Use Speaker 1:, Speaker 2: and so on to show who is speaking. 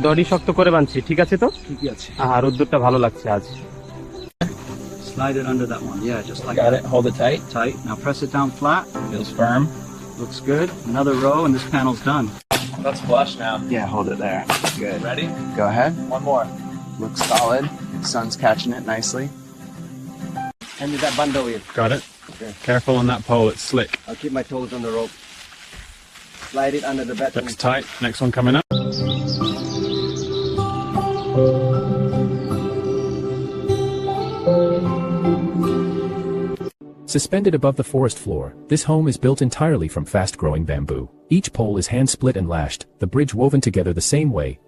Speaker 1: দড়ি শক্ত করে বাঁধছি, ঠিক আছে তো?
Speaker 2: ঠিকই আছে।
Speaker 1: আর উদ্যোগটা ভালো লাগছে আজ।
Speaker 2: Slide it under that one. Yeah, just like
Speaker 3: Got
Speaker 2: that.
Speaker 3: it. Hold it tight.
Speaker 2: Tight. Now press it down flat.
Speaker 3: Feels firm.
Speaker 2: Looks good. Another row and this panel's done.
Speaker 3: That's flush now.
Speaker 4: Yeah, hold it there. Good.
Speaker 3: Ready?
Speaker 4: Go ahead.
Speaker 3: One more.
Speaker 4: Looks solid. Sun's catching it nicely.
Speaker 2: Hand me that bundle in.
Speaker 5: Got it. Careful on that pole, it's slick.
Speaker 2: I'll keep my toes on the rope. Slide it under the bed.
Speaker 5: Looks tight. Next one coming up.
Speaker 6: Suspended above the forest floor, this home is built entirely from fast-growing bamboo. Each pole is hand-split and lashed, the bridge woven together the same way,